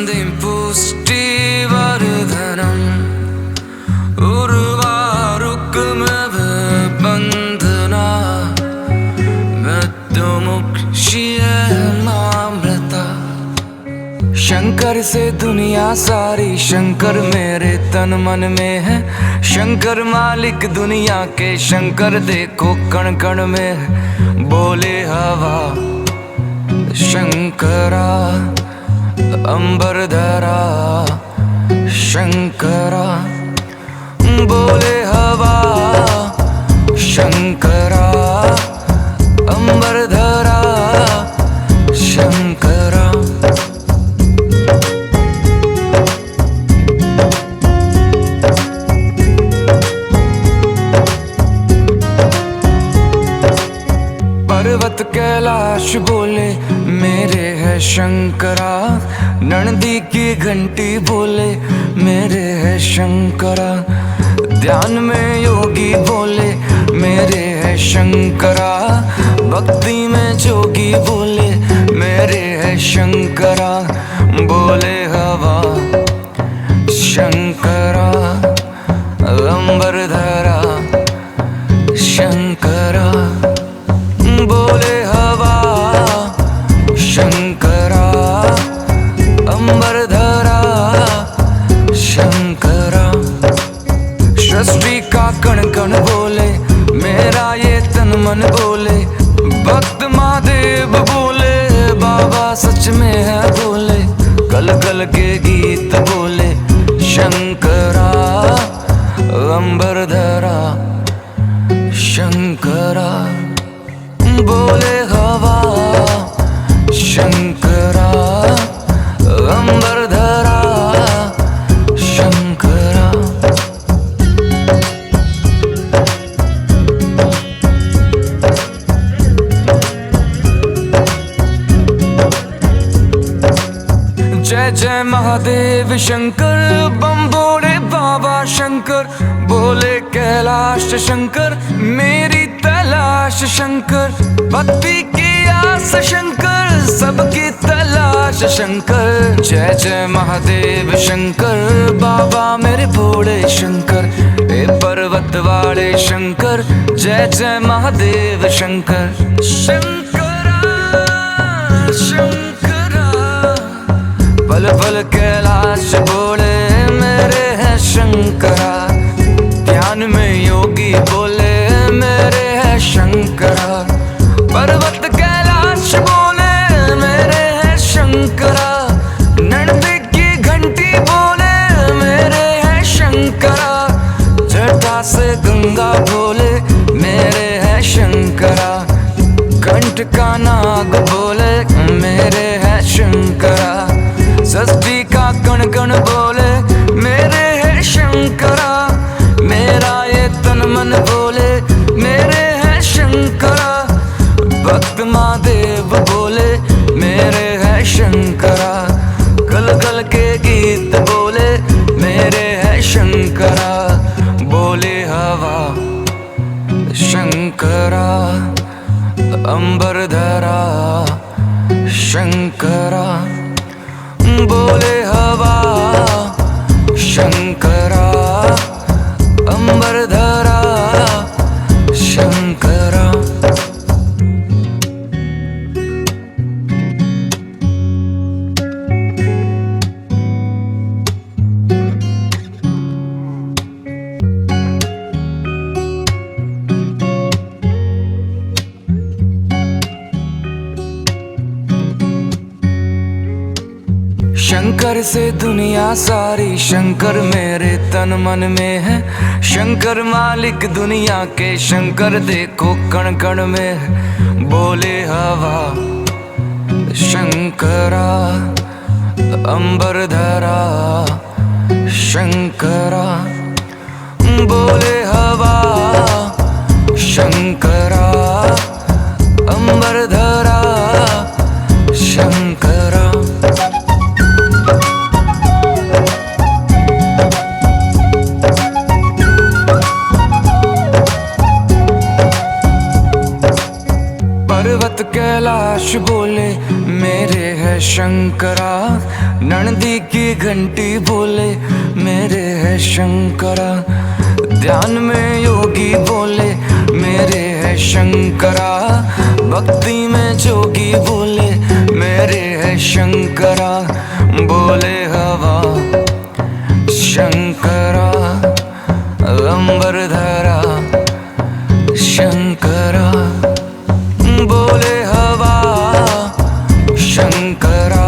पुष्टिवर्धनम् उर्वारुकमिव बन्धना मृत्युमुक्षीयमामृता। शंकर से दुनिया सारी, शंकर मेरे तन मन में है। शंकर मालिक दुनिया के, शंकर देखो कण कण में है। बोले हवा शंकरा, अंबर धरा शंकरा। बोले हवा शंकरा, अंबर धरा शंकरा। पर्वत कैलाश बोले मेरे है शंकरा। नंदी की घंटी बोले मेरे है शंकरा। ध्यान में योगी बोले मेरे है शंकरा। भक्ति में जोगी बोले मेरे है शंकरा। बोले हवा शंकरा, अंबर धरा शंकरा। बोले हवा शंकरा, अंबर धरा शंकरा। सृष्टि का कण कण बोले मेरा ये तन मन बोले। भक्त महादेव बोले बाबा सच में है बोले। कल कल के गीत बोले शंकरा, अंबर धरा शंकरा। बोले हवा शंकरा, अंबर धरा शंकरा। जय जय महादेव शंकर, बम बोले बाबा शंकर। बोले कैलाश शंकर, मेरी तलाश शंकर। भक्ति की आस शंकर, सबकी तलाश शंकर। जय जय महादेव शंकर, बाबा मेरे भोले शंकर। ए पर्वत वाले शंकर, जय जय महादेव शंकर। शंकरा शंकरा, पल पल कैलाश बोले मेरे है शंकरा। ध्यान में योगी बोले मेरे है शंकरा। पर्वत कैलाश बोले मेरे है शंकरा। नंदी की घंटी बोले मेरे है शंकरा। जटा से गंगा बोले मेरे है शंकरा। कंठ का नाग बोले मेरे है शंकरा। सृष्टि का कण कण बोले मेरे है शंकरा। मेरा ये तन मन बोले मेरे है शंकरा। भक्त महादेव बोले मेरे है शंकरा। कल कल के गीत बोले मेरे है शंकरा। बोले हवा शंकरा, अंबर धरा शंकरा। बोले हवा शंकरा, अंबर धरा शंकरा। शंकर से दुनिया सारी, शंकर मेरे तन मन में है। शंकर मालिक दुनिया के, शंकर देखो कण कण में है। बोले हवा शंकरा, अंबर धरा शंकरा। बोले हवा शंकरा, अंबर धरा शंकरा। पर्वत कैलाश बोले मेरे है शंकरा, नंदी की घंटी बोले मेरे है शंकरा, ध्यान में योगी बोले मेरे है शंकरा, भक्ति में जोगी बोले मेरे है शंकरा, बोले हवा शंकरा, अंबर धरा शंकरा, बोले हवा शंकरा,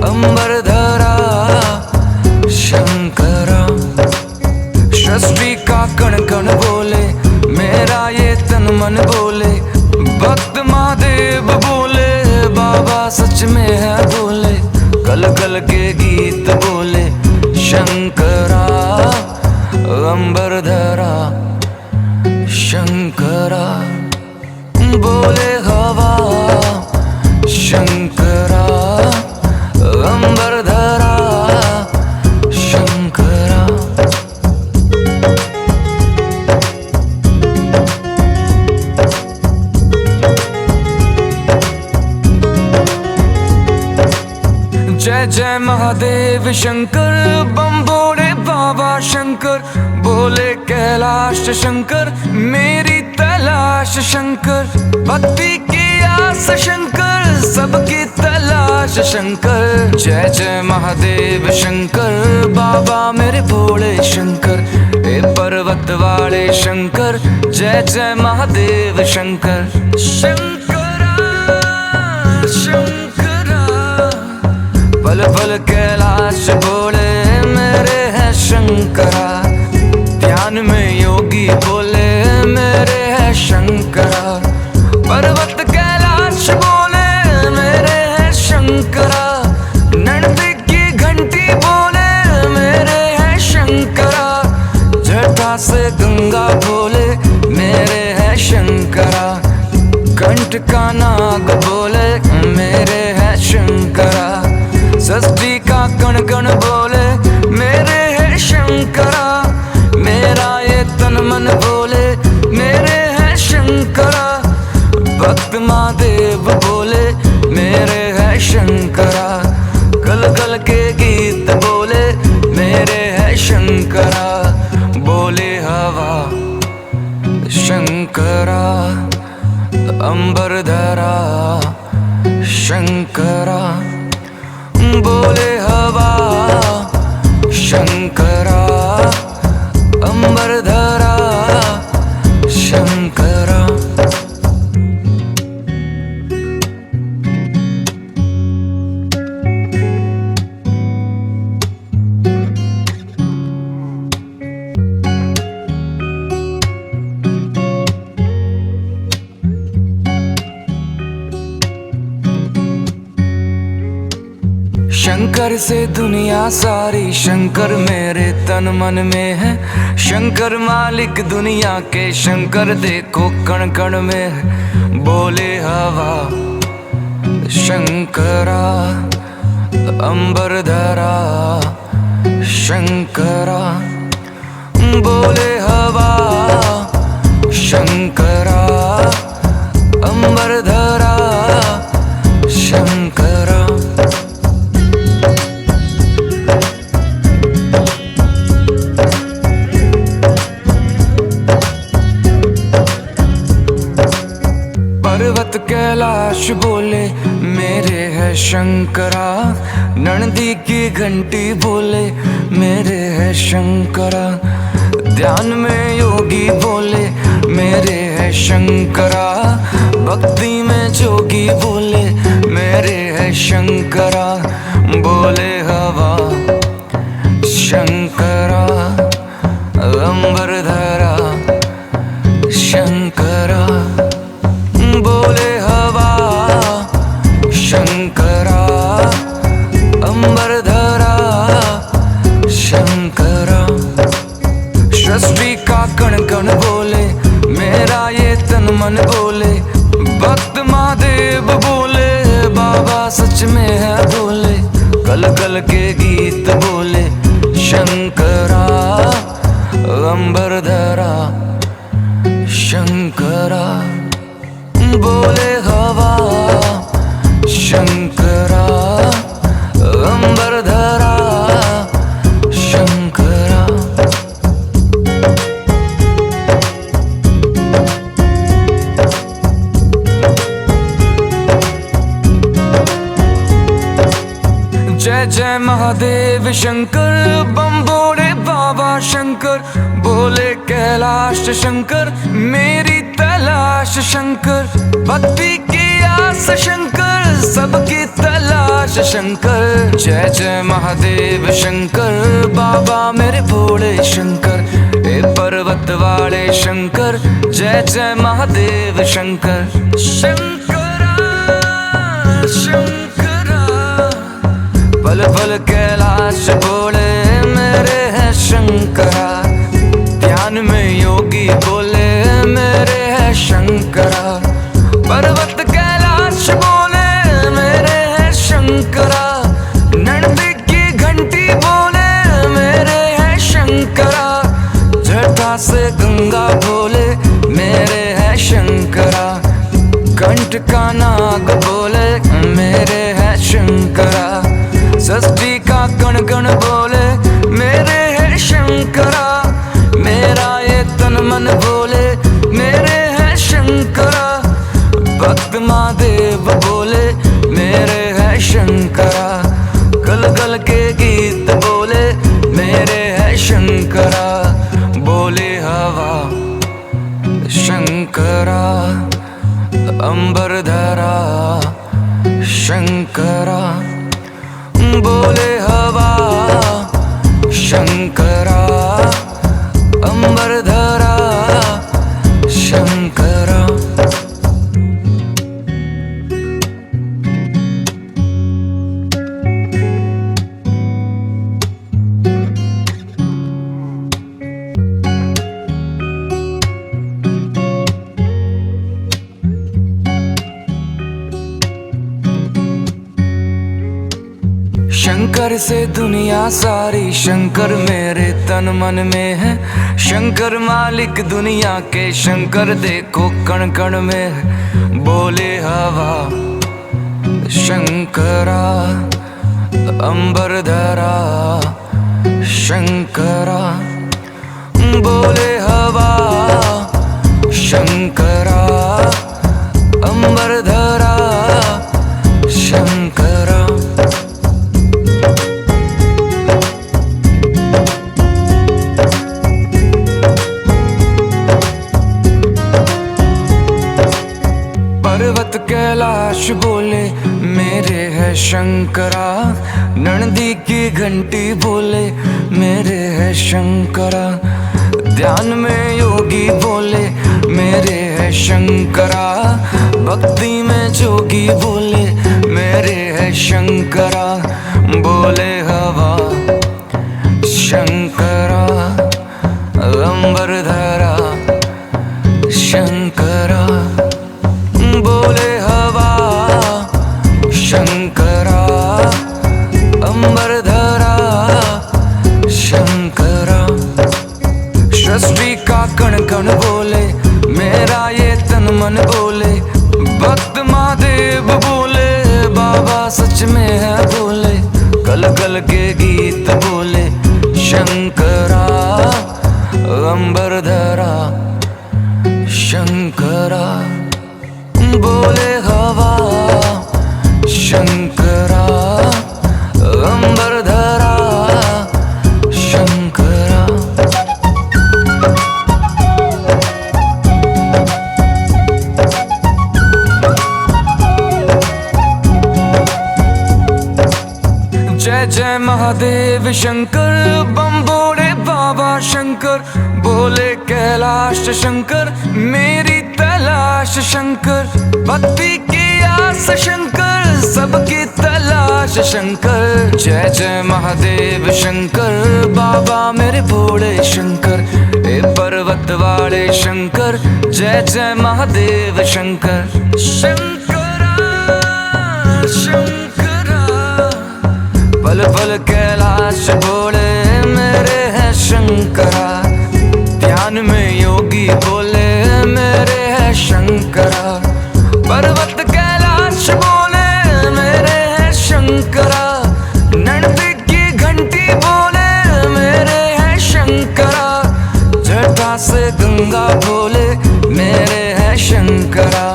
अंबर धरा शंकरा, सृष्टि का कण कण बोले मेरा ये तन मन बोले, भक्त महादेव बोले बाबा सच में है बोले, कल कल के गीत बोले शंकरा, अंबर धरा शंकरा, बोले हवा शंकरा, अंबर धरा शंकरा। जय जय महादेव शंकर, बम बोले बाबा शंकर, बोले कैलाश शंकर, मेरी तलाश शंकर, भक्ति की आस शंकर, सबकी तलाश शंकर। जय जय महादेव शंकर, बाबा मेरे भोले शंकर, ए पर्वत वाले शंकर, जय जय महादेव शंकर। शंकरा शंकरा, पल पल कैलाश बोले मेरे है शंकरा, ध्यान में योगी बोले मेरे है शंकरा, पर्वत कैलाश बोले मेरे है शंकरा, नंदी की घंटी बोले मेरे है शंकरा, जटा से गंगा बोले मेरे है शंकरा, कंठ का नाग बोले मेरे है शंकरा, सृष्टि का कण कण बोले मेरे है शंकरा, मेरा ये तन मन बोले मेरे है शंकरा, भक्त महादेव बोले मेरे है शंकरा, कल कल के गीत बोले मेरे है शंकरा, बोले हवा शंकरा, अंबर धरा शंकरा, बोले हवा शंकरा, अंबर धरा शंकरा। शंकर से दुनिया सारी, शंकर मेरे तन मन में है, शंकर मालिक दुनिया के, शंकर देखो कण कण में है, बोले हवा शंकरा, अंबर धरा शंकरा, बोले हवा शंकरा, अंबर धरा शंकरा। पर्वत कैलाश बोले मेरे है शंकरा, नंदी की घंटी बोले मेरे है शंकरा, ध्यान में योगी बोले मेरे है शंकरा, भक्ति में जोगी बोले मेरे है शंकरा, बोले हवा शंकरा, अंबर धरा शंकरा, बोले हवा शंकरा, अंबर धरा शंकरा, सृष्टि का कण कण बोले मेरा ये तन मन बोले, भक्त महादेव बोले बाबा सच में है बोले, कल कल के गीत बोले शंकरा, अंबर धरा शंकरा, बोले हवा शंकरा, अंबर धरा शंकरा। जय जय महादेव शंकर, बम बोले बाबा शंकर, बोले कैलाश शंकर, मेरी तलाश शंकर, भक्ति की आस शंकर, सबकी तलाश शंकर। जय जय महादेव शंकर, बाबा मेरे भोले शंकर, ए पर्वत वाले शंकर, जय जय महादेव शंकर। शंकरा शंकरा, पल पल कैलाश बोले मेरे है शंकरा, ध्यान में योगी बोले मेरे है शंकरा, पर्वत कैलाश बोले मेरे है शंकरा, नंदी की घंटी बोले मेरे है शंकरा, जटा से गंगा बोले मेरे है शंकरा, कंठ का नाग बोले मेरे है शंकरा, षष्ठी का कण कण बोले मेरे है शंकरा, मेरा ये तन मन बोले मेरे है शंकरा, भक्त महादेव बोले मेरे है शंकरा, गल गल के गीत बोले मेरे है शंकरा, बोले हवा शंकरा, अंबर धरा शंकरा, बोले हवा शंकरा, अंबर धरा शंकरा। शंकर से दुनिया सारी, शंकर मेरे तन मन में है, शंकर मालिक दुनिया के, शंकर देखो कण कण में है, बोले हवा शंकरा, अंबर धरा शंकरा, बोले हवा शंकरा, अंबर धरा शंकरा। पर्वत कैलाश बोले मेरे है शंकरा, नंदी की घंटी बोले मेरे है शंकरा, ध्यान में योगी बोले मेरे है शंकरा, भक्ति में जोगी बोले मेरे है शंकरा, बोले हवा शंकरा, अंबर धरा शंकरा, बोले हवा शंकरा, अंबर धरा शंकरा। सृष्टि का कण कण बोले मेरा ये तन मन बोले, भक्त महादेव बोले बाबा सच में है बोले, गल गल के गीत बोले शंकरा, अंबर धरा शंकरा, बोले हवा शंकरा, अंबर धरा शंकरा। जय जय महादेव शंकर, बम बोले बाबा शंकर, बोले कैलाश शंकर, मेरी तलाश शंकर, भक्ति की आस शंकर, सबकी तलाश शंकर। जय जय महादेव शंकर, बाबा मेरे भोले शंकर, ए पर्वत वाले शंकर, जय जय महादेव शंकर। शंकरा शंकरा, पल पल कैलाश बोले मेरे है शंकरा, ध्यान में योगी बोले मेरे है शंकरा, गंगा भोले मेरे है शंकरा।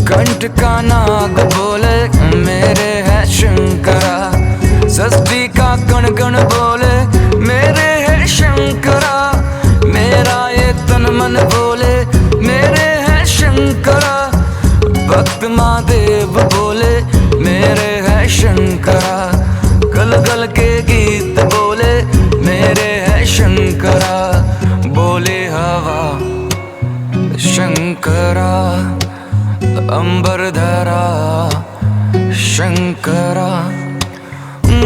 कंठ का नाग बोले मेरे है शंकरा। षष्ठी का कण कण बोले मेरे है शंकरा। मेरा ये तन मन बोले मेरे है शंकरा। भक्त महादेव बोले मेरे है शंकरा। गल गल के गीत बोले मेरे है शंकरा। बोले हवा शंकरा अंबर धरा शंकरा।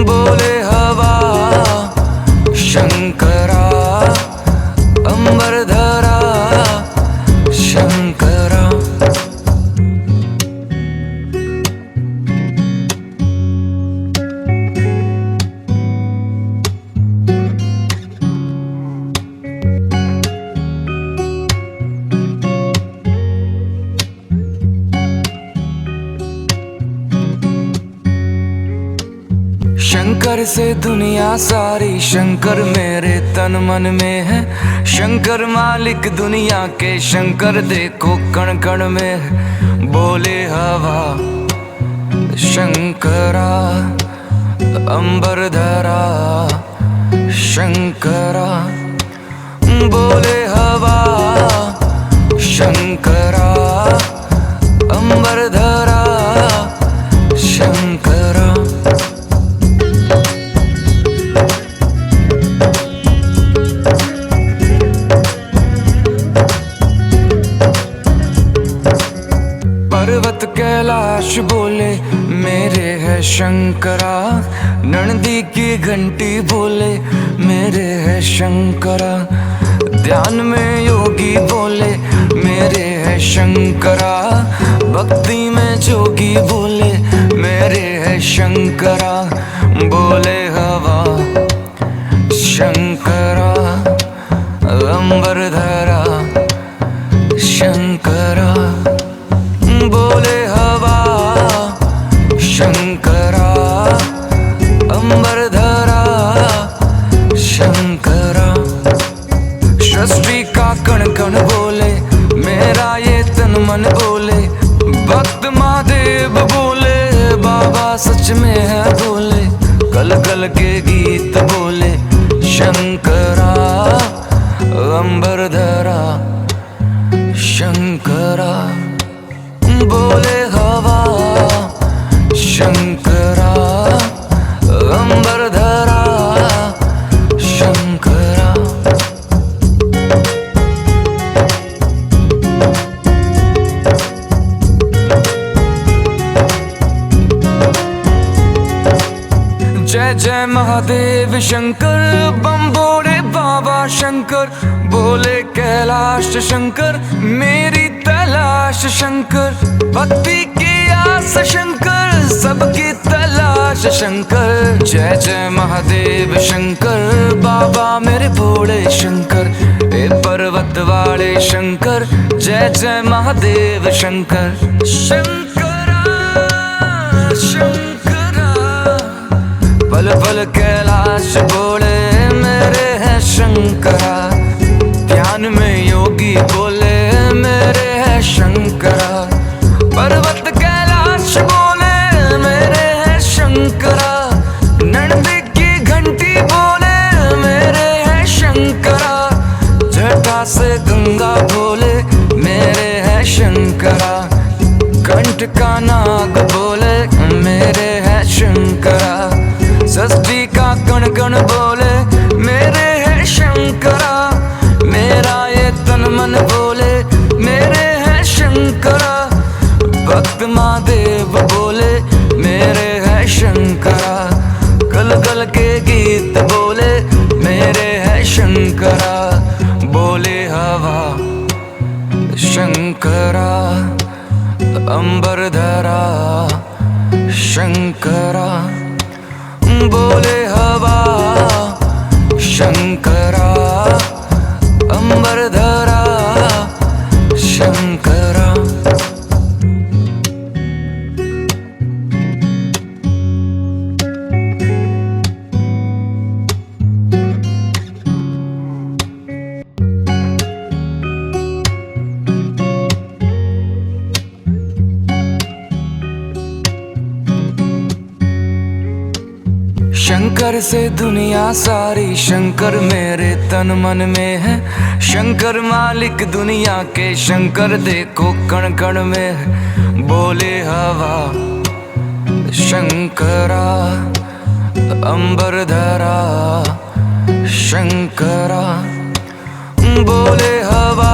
बोले हवा शंकरा अंबर धरा शंकरा। शंकर से दुनिया सारी, शंकर मेरे तन मन में है। शंकर मालिक दुनिया के, शंकर देखो कण कण में है। बोले हवा शंकरा अंबर धरा शंकरा। बोले हवा शंकरा अंबर धरा शंकरा। पर्वत कैलाश बोले मेरे है शंकरा। नंदी की घंटी बोले मेरे है शंकरा। ध्यान में योगी बोले मेरे है शंकरा। भक्ति में जोगी बोले मेरे है शंकरा। बोले हवा शंकरा अंबर धरा शंकरा। बोले हवा शंकरा अंबर धरा शंकरा। सृष्टि का कण कण बोले मेरा ये तन मन बोले। भक्त महादेव बोले बाबा सच में है बोले। कल कल के गीत बोले शंकरा अंबर धरा शंकरा। बोले हवा शंकरा अंबर धरा शंकरा। जय जय महादेव शंकर बम बोले बाबा शंकर। बोले कैलाश शंकर मेरी तलाश शंकर। भक्ति की आस शंकर सबकी तलाश शंकर। जय जय महादेव शंकर बाबा मेरे भोले शंकर। ए पर्वत वाले शंकर जय जय महादेव शंकर। शंकरा शंकरा पल पल कैलाश बोले मेरे है शंकरा। ध्यान में योगी बोले मेरे है शंकरा। पर्वत कैलाश बोले मेरे है शंकरा। नंदी की घंटी बोले मेरे है शंकरा। जटा से गंगा बोले मेरे है शंकरा। कंठ का नाग बोले मेरे है शंकरा। षष्ठी का कण कण बोले मेरे है शंकरा। मेरा ये तन मन बोले मेरे है शंकरा। भक्त महादेव बोले मेरे है शंकरा। गल गल के गीत बोले मेरे है शंकरा। बोले हवा शंकरा अंबर धरा शंकरा। बोले हवा शंकरा अंबर धरा शंकरा। शंकर से दुनिया सारी, शंकर मेरे तन मन में है। शंकर मालिक दुनिया के, शंकर देखो कण कण में है। बोले हवा शंकरा, अंबर धरा शंकरा। बोले हवा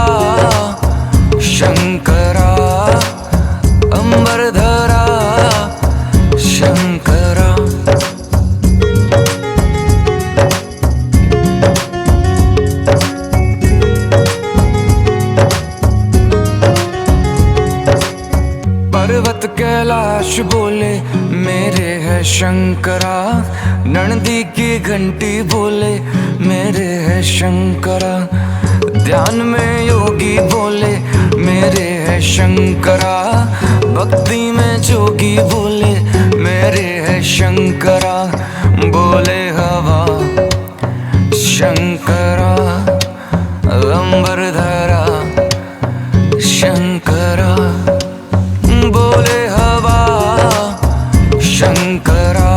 शंकरा, अंबर धरा शंकरा। पर्वत कैलाश बोले मेरे है शंकरा। नंदी की घंटी बोले मेरे है शंकरा। ध्यान में योगी बोले मेरे है शंकरा। भक्ति में जोगी बोले मेरे है शंकरा। बोले हवा शंकरा, अंबर धरा शंकरा। बोले हवा शंकरा,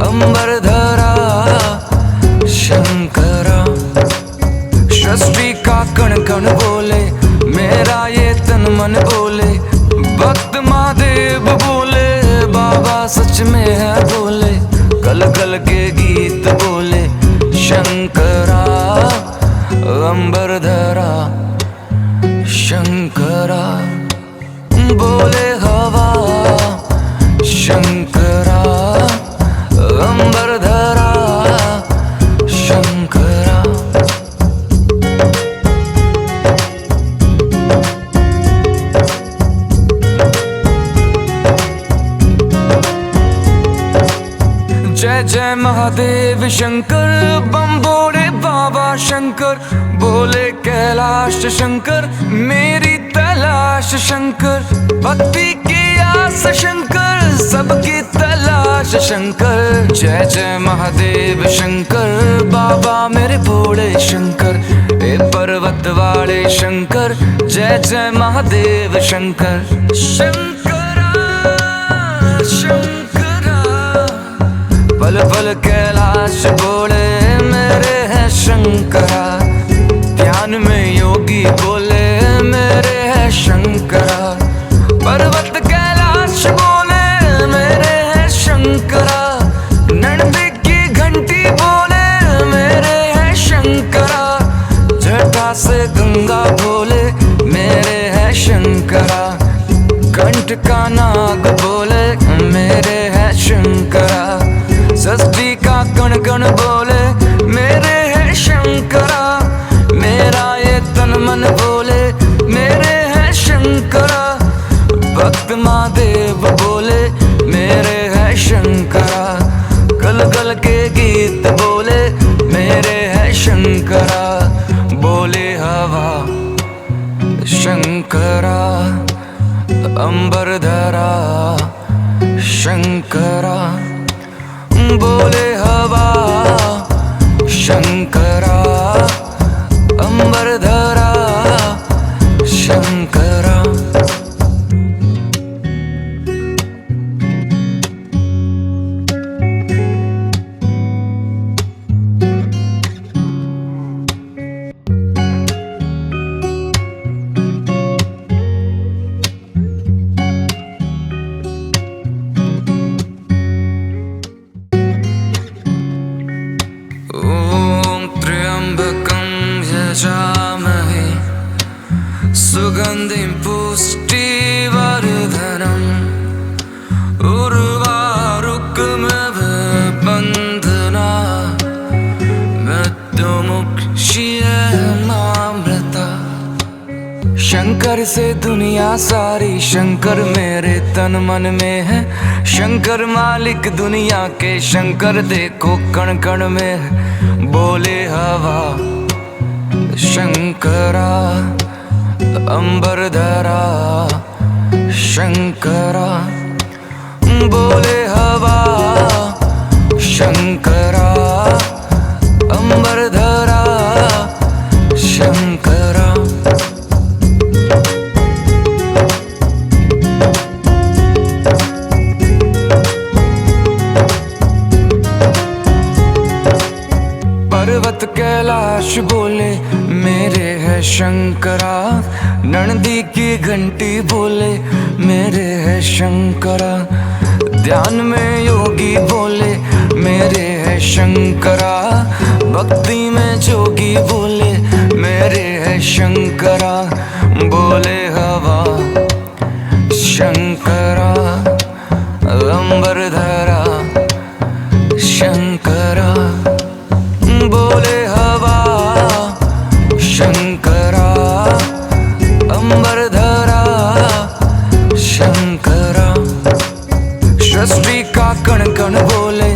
अंबर धरा शंकरा। सृष्टि का कण कण बोले मेरा ये तन मन बोले। भक्त महादेव बोले बाबा सच में है बोले। कल कल के गीत बोले शंकरा, अंबर धरा शंकरा। बोले हवा शंकरा, अंबर धरा शंकरा। जय जय महादेव शंकर, बम बोले बाबा शंकर। बोले कैलाश शंकर, मेरी तलाश शंकर। भक्ति की आस शंकर, सबकी तलाश शंकर। जय जय महादेव शंकर, बाबा मेरे भोले शंकर। ए पर्वत वाले शंकर, जय जय महादेव शंकर। शंकरा शंकरा, पल पल कैलाश बोले मेरे है शंकरा। ध्यान में योगी बोले मेरे है शंकरा। पर्वत कैलाश बोले मेरे है शंकरा। नंदी की घंटी बोले मेरे है शंकरा। जटा से गंगा बोले मेरे है शंकरा। कंठ का नाग बोले मेरे है शंकरा। सृष्टि का कण कण बोले मेरे है शंकरा। मेरा ये तन मन बोले मेरे है शंकरा। भक्त महादेव बोले मेरे है शंकरा। कल कल के गीत बोले मेरे है शंकरा। बोले हवा शंकरा, अंबर धरा शंकरा। बोले हवा शंकरा, अंबर धरा शंकरा। यजामहे सुगन्धिं पुष्टिवर्धनम्। उर्वारुकमिव बन्धनात् मृत्युमुक्षीयमामृता। शंकर से दुनिया सारी, शंकर मेरे तन मन में है। शंकर मालिक दुनिया के, शंकर देखो कण कण में है। बोले हवा शंकरा, अंबर धरा शंकरा। बोले हवा शंकरा, अंबर धरा शंकरा। शंकरा। नंदी की घंटी बोले मेरे है शंकरा। ध्यान में योगी बोले मेरे है शंकरा। भक्ति में जोगी बोले मेरे है शंकरा। बोले हवा शंकरा, अंबर धरा शंकरा। बोले हवा शंकरा, अंबर धरा शंकरा। सृष्टि का कण कण बोले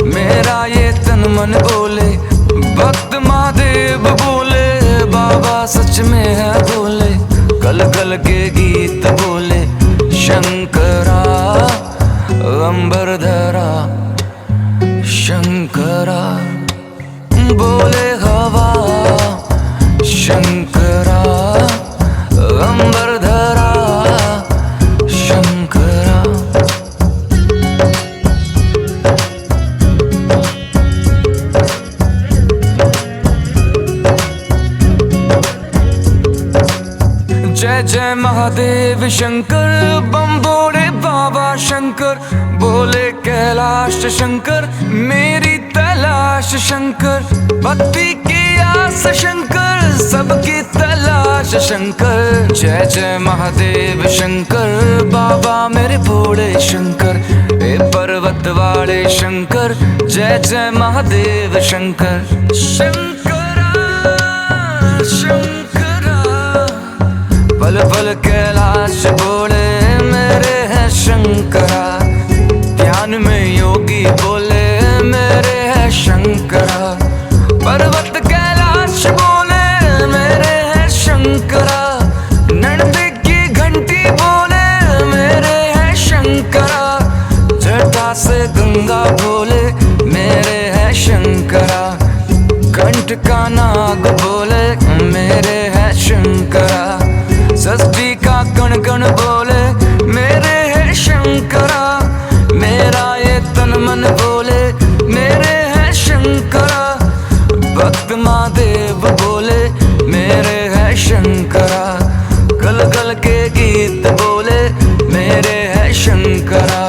मेरा ये तन मन बोले। भक्त महादेव बोले बाबा सच में है बोले। कल कल के गीत बोले शंकरा, अंबर धरा शंकरा। बोले हवा शंकरा, अंबर धरा शंकरा। जय जय महादेव शंकर, बम बोले बाबा शंकर। बोले कैलाश शंकर, मेरी तलाश शंकर। भक्ति की आस शंकर, सबकी तलाश शंकर। जय जय महादेव शंकर, बाबा मेरे भोले शंकर। ए पर्वत वाले शंकर, जय जय महादेव शंकर। शंकरा शंकरा, पल पल कैलाश बोले मेरे है शंकरा। ध्यान में योगी बोले मेरे है शंकरा। पर्वत कैलाश बोले मेरे है शंकरा। नंदी की घंटी बोले मेरे है शंकरा। जटा से गंगा बोले मेरे है शंकरा। कंठ का नाग बोले मेरे है शंकरा। सृष्टि का कण कण बोले मेरे है शंकरा। मेरा ये तन मन बोले मेरे है शंकरा। भक्त महादेव बोले मेरे है शंकरा। कल कल के गीत बोले मेरे है शंकरा।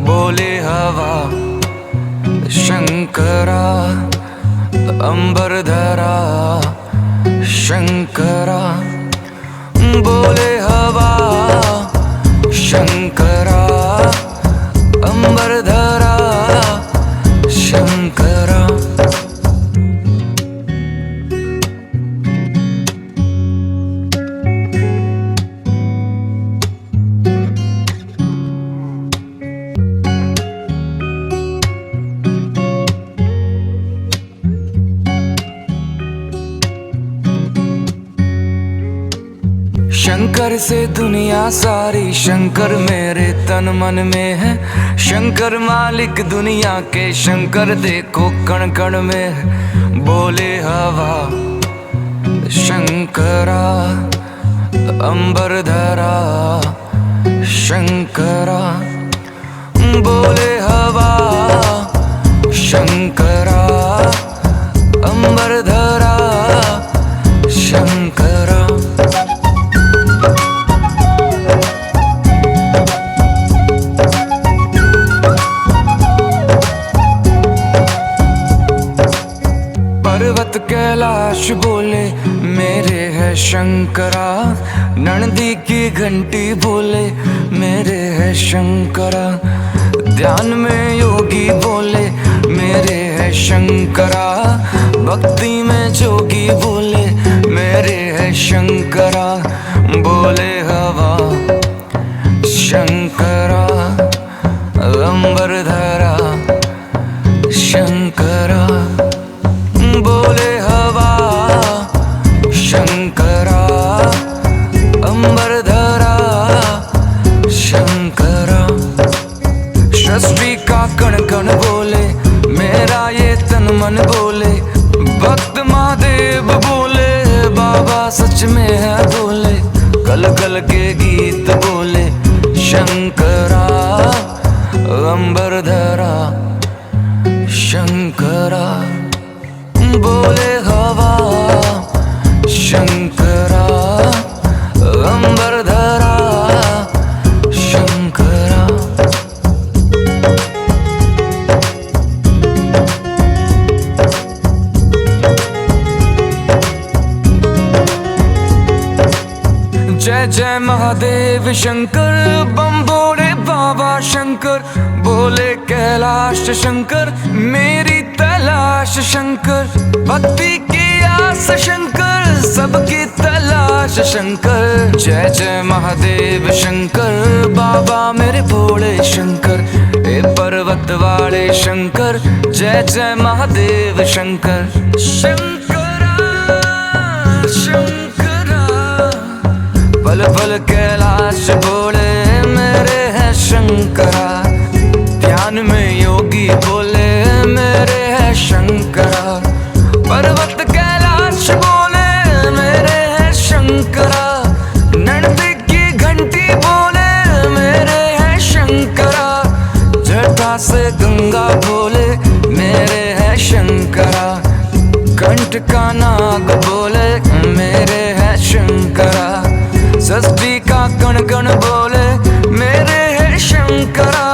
बोले हवा शंकरा, अंबर धरा शंकरा। बोले हवा शंकरा, अंबर धरा शंकरा। शंकर से दुनिया सारी, शंकर मेरे तन मन में है। शंकर मालिक दुनिया के, शंकर देखो कण कण में है। बोले हवा शंकरा, अंबर धरा शंकरा। बोले हवा शंकरा, अंबर धरा शंकरा। पर्वत कैलाश बोले मेरे है शंकरा। नंदी की घंटी बोले मेरे है शंकरा। ध्यान में योगी बोले मेरे है शंकरा। भक्ति में जोगी बोले मेरे है शंकरा। बोले हवा शंकरा, अंबर धरा शंकरा। बोले हवा शंकरा, अंबर धरा शंकरा। सृष्टि का कण कण बोले मेरा ये तन मन बोले। भक्त महादेव बोले बाबा सच में है बोले। कल कल के गीत बोले शंकरा, अंबर धरा शंकरा। बोले हवा शंकर। जय जय महादेव शंकर, बम बोले बाबा शंकर, बोले कैलाश शंकर, मेरी तलाश शंकर, भक्ति की आस शंकर, सबकी तलाश शंकर। जय जय महादेव शंकर, बाबा मेरे भोले शंकर, ए पर्वत वाले शंकर, जय जय महादेव शंकर। शंकरा शंकरा, पल पल कैलाश बोले मेरे है शंकरा, ध्यान में योगी बोले मेरे है शंकरा, पर्वत कैलाश बोले मेरे है शंकरा, नंदी की घंटी बोले मेरे है शंकरा, जटा से गंगा बोले मेरे है शंकरा, कंठ का नाग बोले मेरे है शंकरा, षष्ठी का कण कण बोले मेरे है शंकरा,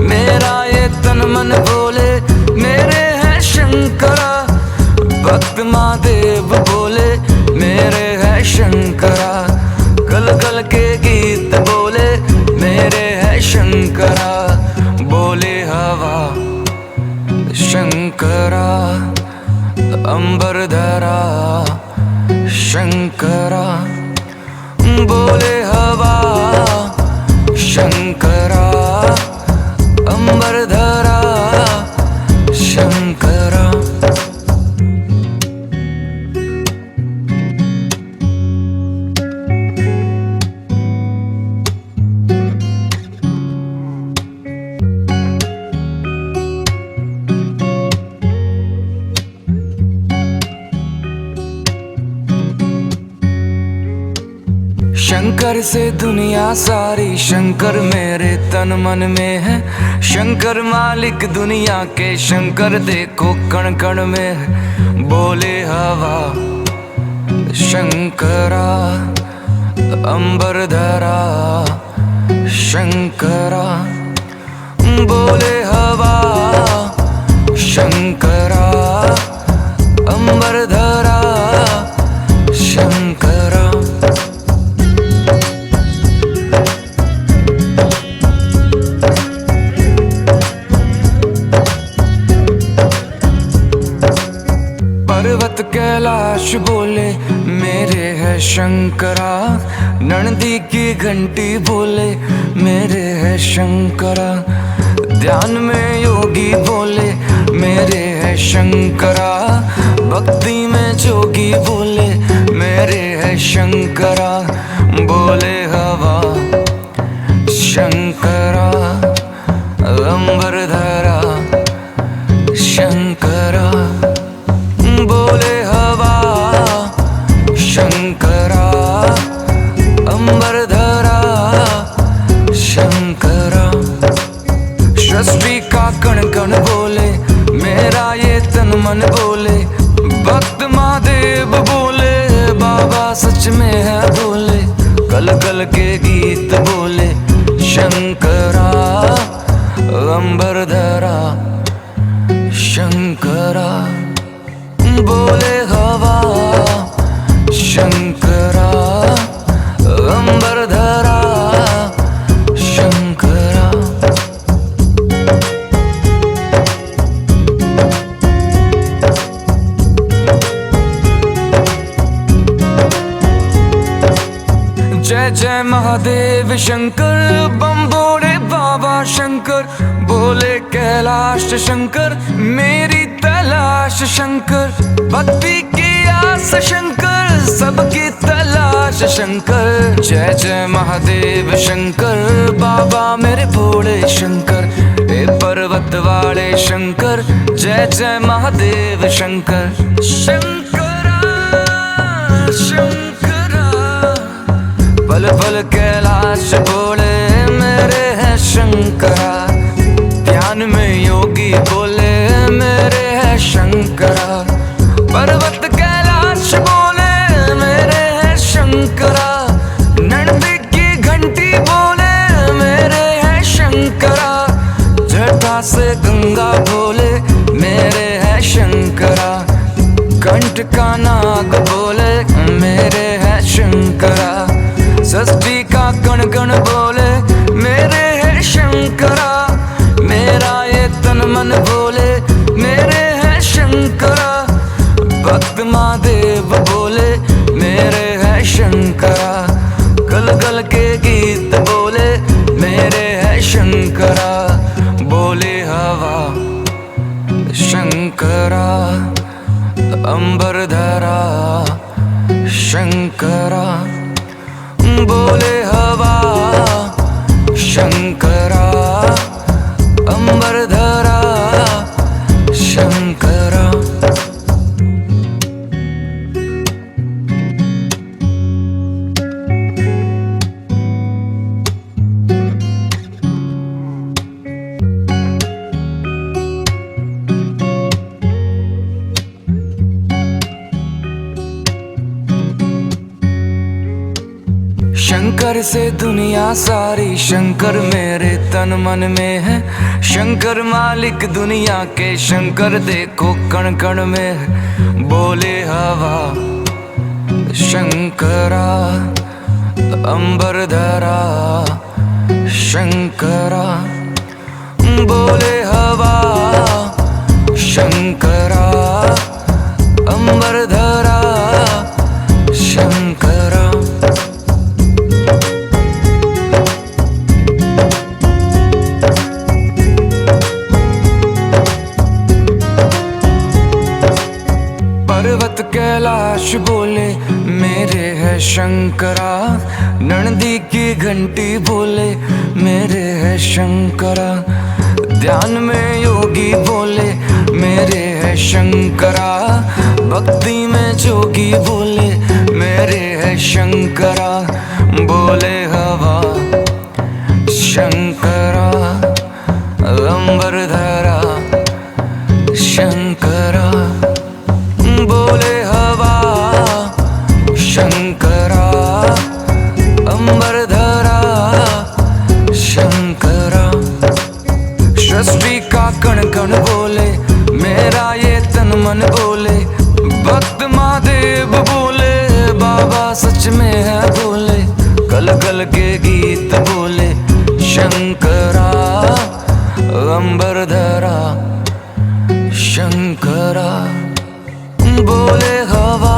मेरा ये तन मन बोले मेरे है शंकरा, भक्त महादेव बोले मेरे है शंकरा, कल कल के गीत बोले मेरे है शंकरा, बोले हवा शंकरा, अंबर धरा शंकरा, बोले हवा शंकरा, अंबर धरा शंकरा। शंकर से दुनिया सारी, शंकर मेरे तन मन में है, शंकर मालिक दुनिया के, शंकर देखो कण कण में है, बोले हवा शंकरा, अंबर धरा शंकरा, बोले हवा शंकरा, अंबर धरा शंकरा। पर्वत कैलाश बोले मेरे है शंकरा, नंदी की घंटी बोले मेरे है शंकरा, ध्यान में योगी बोले मेरे है शंकरा, भक्ति में जोगी बोले मेरे है शंकरा, बोले हवा शंकरा, अंबर धरा शंकरा, बोले हवा शंकरा, अंबर धरा शंकरा, सृष्टि का कण कण बोले मेरा ये तन मन बोले, भक्त महादेव बोले बाबा सच में है बोले, कल कल के गीत बोले शंकरा, अंबर धरा शंकरा, बोले हवा शंकरा, अंबर धरा शंकरा। जय जय महादेव शंकर, बम बोले बाबा शंकर, बोले कैलाश शंकर, मेरी तलाश शंकर, भक्ति की आस शंकर, सबकी तलाश शंकर। जय जय महादेव शंकर, बाबा मेरे भोले शंकर, ए पर्वत वाले शंकर, जय जय महादेव शंकर। शंकरा शंकरा, पल पल कैलाश बोले मेरे है शंकरा, ध्यान में योगी बोले मेरे है शंकरा, पर्वत कैलाश बोले मेरे है शंकरा, नंदी की घंटी बोले मेरे है शंकरा, जटा से गंगा बोले मेरे है शंकरा, कंठ का नाग बोले मेरे है शंकरा, शंकर से दुनिया सारी, शंकर मेरे तन मन में है। शंकर मालिक दुनिया के, शंकर देखो कण कण में है। बोले हवा शंकरा, अंबर धरा शंकरा। बोले हवा शंकरा, अंबर धरा शंकरा। पर्वत कैलाश बोले मेरे है शंकरा। नंदी की घंटी बोले मेरे है शंकरा। ध्यान में योगी बोले मेरे है शंकरा। भक्ति में जोगी बोले मेरे है शंकरा। बोले हवा शंकरा, अंबर धरा शंकरा। बोले हवा शंकरा, अंबर धरा शंकरा। सृष्टि का कण कण बोले मेरा ये तन मन बोले। भक्त महादेव बोले बाबा सच में है बोले। कल कल के गीत बोले शंकरा, अंबर धरा शंकरा। बोले हवा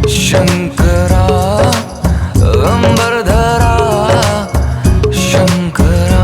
शंकरा, अंबर धरा शंकरा।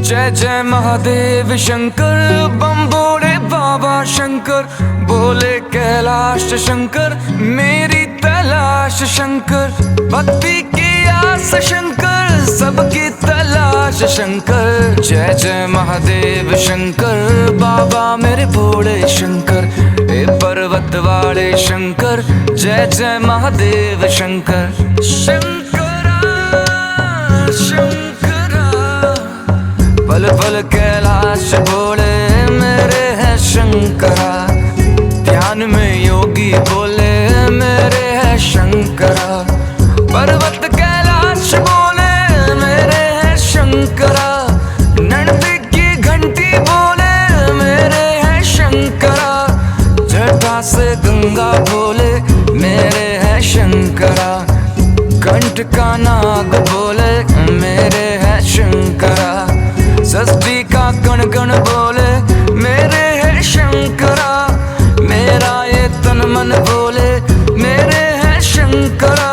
जय जय महादेव शंकर, बम बोले बाबा शंकर। बोले कैलाश शंकर, मेरी तलाश शंकर। भक्ति की आस शंकर, सबकी तलाश शंकर। जय जय महादेव शंकर, बाबा मेरे भोले शंकर। ए पर्वत वाले शंकर, जय जय महादेव शंकर। शंकरा शंकरा, पल पल कैलाश बोले मेरे है शंकरा। ध्यान में योगी बोले मेरे है शंकरा। पर्वत कैलाश बोले मेरे है शंकरा। नंदी की घंटी बोले मेरे है शंकरा। जटा से गंगा बोले मेरे है शंकरा। कंठ का नाग बोले मेरे है शंकरा। सृष्टि का कण कण बोले मेरे है शंकरा। मेरा ये तन मन बोले मेरे है शंकरा।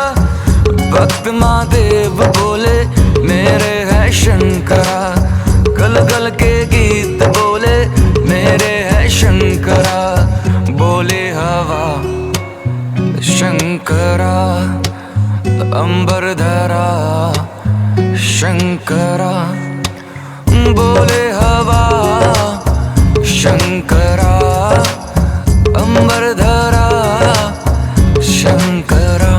भक्त महादेव बोले मेरे है शंकरा। गल गल के गीत बोले मेरे है शंकरा। बोले हवा शंकरा, अंबर धरा शंकरा। बोले हवा शंकरा, अंबर धरा शंकरा।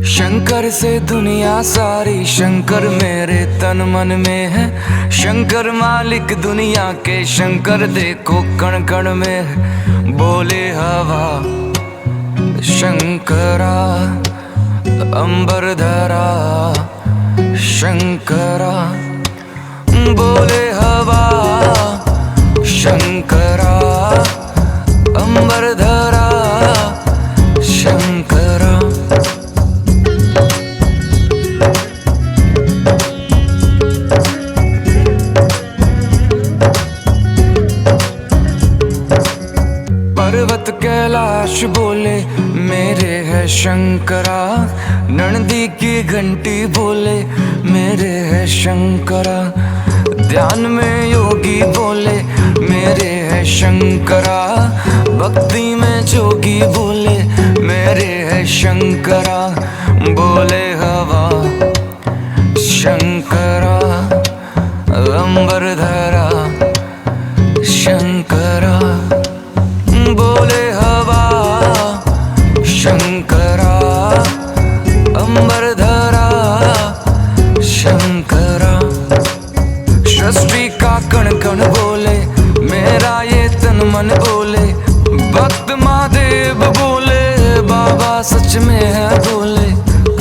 शंकर से दुनिया सारी, शंकर मेरे तन मन में है। शंकर मालिक दुनिया के, शंकर देखो कण कण में है। बोले हवा शंकरा, अंबर धरा शंकरा। बोले हवा शंकरा, अंबर धरा शंकरा। पर्वत कैलाश बोले मेरे है शंकरा। नंदी की घंटी बोले मेरे है शंकरा। ध्यान में योगी बोले मेरे है शंकरा। भक्ति में जोगी बोले मेरे है शंकरा।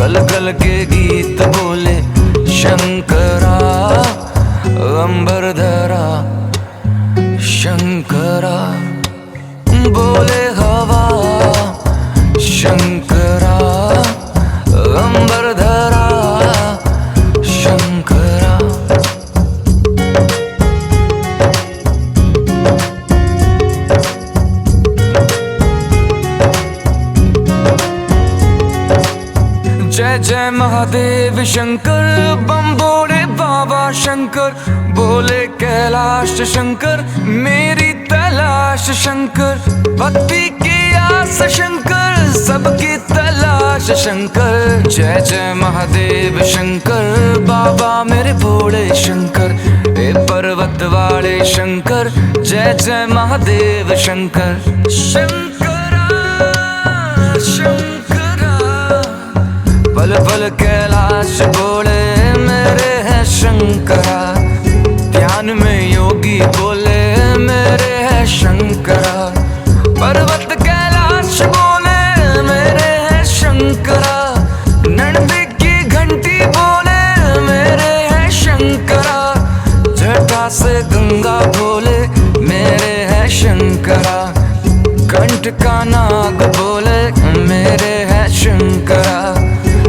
कल कल के गीत बोले शंकरा, अंबर धरा शंकरा, बोले हवा शंकरा, अंबर धरा शंकरा। जय जय महादेव शंकर, बम बोले बाबा शंकर, बोले कैलाश शंकर, मेरी तलाश शंकर, भक्ति की आस शंकर, सबकी तलाश शंकर। जय जय महादेव शंकर, बाबा मेरे भोले शंकर, ए पर्वत वाले शंकर, जय जय महादेव शंकर। शंकरा शंकरा, पल पल कैलाश बोले मेरे हैं शंकरा, ध्यान में योगी बोले मेरे हैं शंकरा, पर्वत कैलाश बोले मेरे हैं शंकरा, नंदी की घंटी बोले मेरे हैं शंकरा, जटा से गंगा बोले मेरे हैं शंकरा, कंठ का नाग बोले मेरे हैं शंकरा,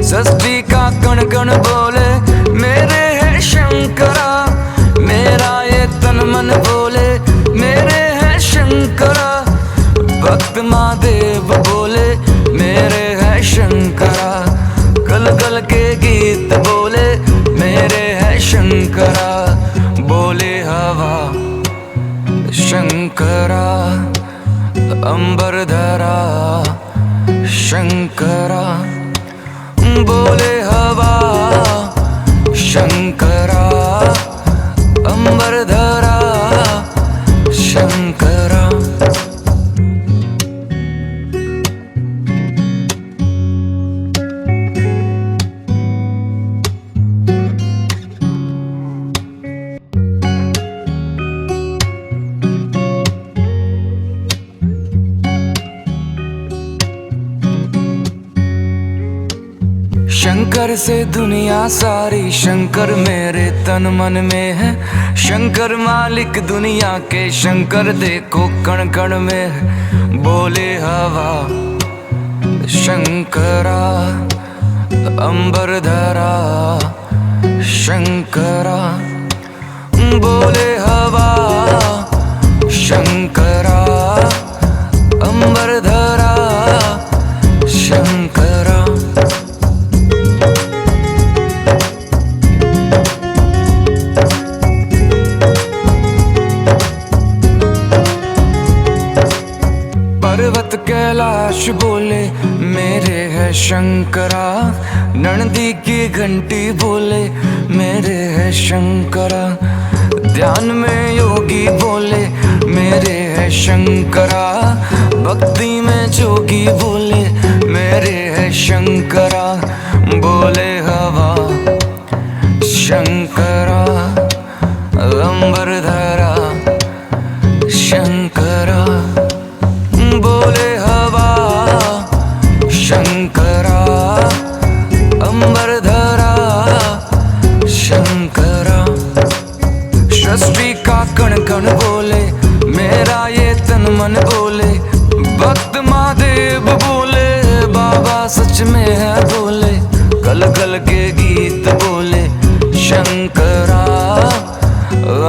षष्ठी का कण कण बोले मेरे हैं शंकरा, मेरा ये तन मन बोले मेरे हैं शंकरा, भक्त महादेव बोले मेरे हैं शंकरा, कल कल के गीत बोले मेरे हैं शंकरा, बोले हवा शंकरा, अंबर धरा शंकरा, बोले हवा शंकरा, अंबर धरा शंकरा। शंकर से दुनिया सारी, शंकर मेरे तन मन में है, शंकर मालिक दुनिया के, शंकर देखो कण कण में है, बोले हवा शंकरा, अंबर धरा शंकरा, बोले हवा शंकरा, अंबर धरा शंकरा। पर्वत कैलाश बोले मेरे है शंकरा, नंदी की घंटी बोले मेरे है शंकरा, ध्यान में योगी बोले मेरे है शंकरा, भक्ति में जोगी बोले मेरे है शंकरा, बोले हवा शंकरा, अंबर धरा शंकरा, बोले हवा शंकरा, अंबर धरा शंकरा। सृष्टि का कण कण बोले मेरा ये तन मन बोले, भक्त महादेव बोले बाबा सच में है बोले, कल कल के गीत बोले शंकरा,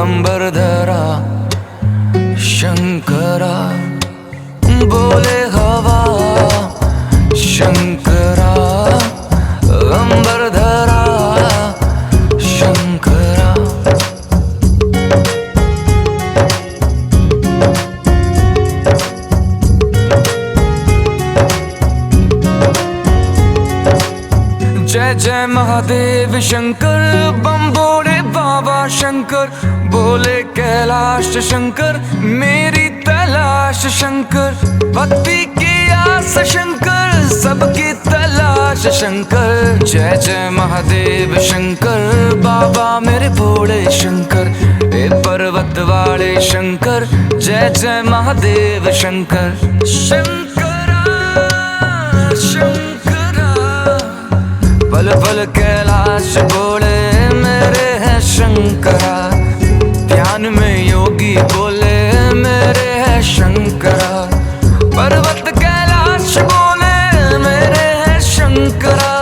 अंबर धरा शंकरा, बोले हवा शंकरा, अंबर धरा शंकरा। जय जय महादेव शंकर, बम बोले बाबा शंकर, बोले कैलाश शंकर, मेरी तलाश शंकर, भक्ति की आस शंकर, सबकी तलाश शंकर। जय जय महादेव शंकर, बाबा मेरे भोले शंकर, ए पर्वत वाले शंकर, जय जय महादेव शंकर। शंकरा शंकरा, पल पल कैलाश बोले मेरे हैं शंकरा, ध्यान में योगी बोले मेरे हैं शंकरा, पर्वत कैलाश बोले मेरे हैं शंकरा,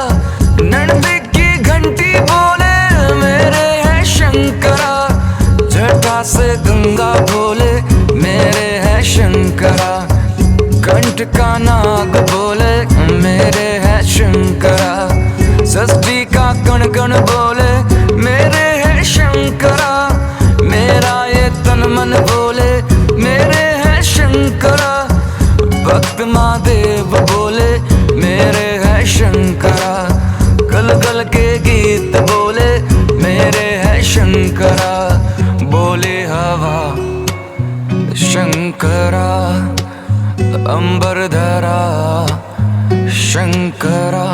नंदी की घंटी बोले मेरे हैं शंकरा, जटा से गंगा बोले मेरे हैं शंकरा, कंठ का नाग बोले मेरे हैं शंकरा, षष्ठी का कण कण बोले मेरे हैं शंकरा, मेरा ये तन मन बोले मेरे हैं शंकरा, भक्त महादेव बोले मेरे हैं शंकरा, गल गल के गीत बोले मेरे हैं शंकरा, बोले हवा शंकरा, अंबर धरा शंकरा,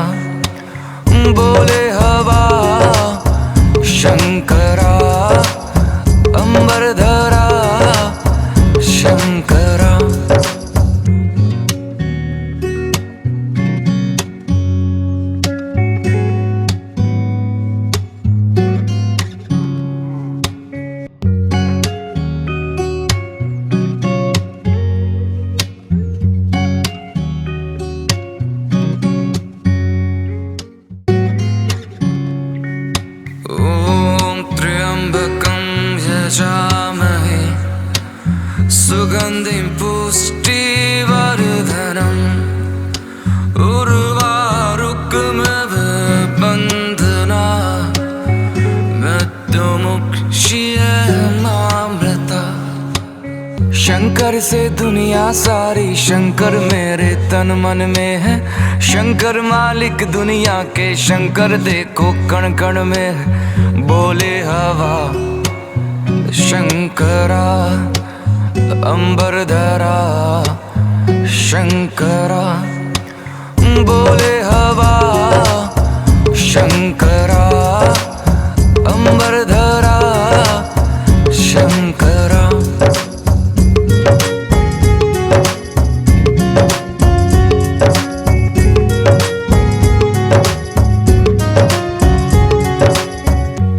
बोले हवा शंकरा, अंबर धरा शंकरा। यजामहे सुगन्धिं पुष्टिवर्धनम् उर्वारुकमिव बन्धनात् मृत्युमुक्षीयमामृता। शंकर से दुनिया सारी, शंकर मेरे तन मन में है, शंकर मालिक दुनिया के, शंकर देखो कण कण में है, बोले हवा शंकरा, अंबर धरा शंकरा, बोले हवा शंकरा, अंबर धरा शंकरा।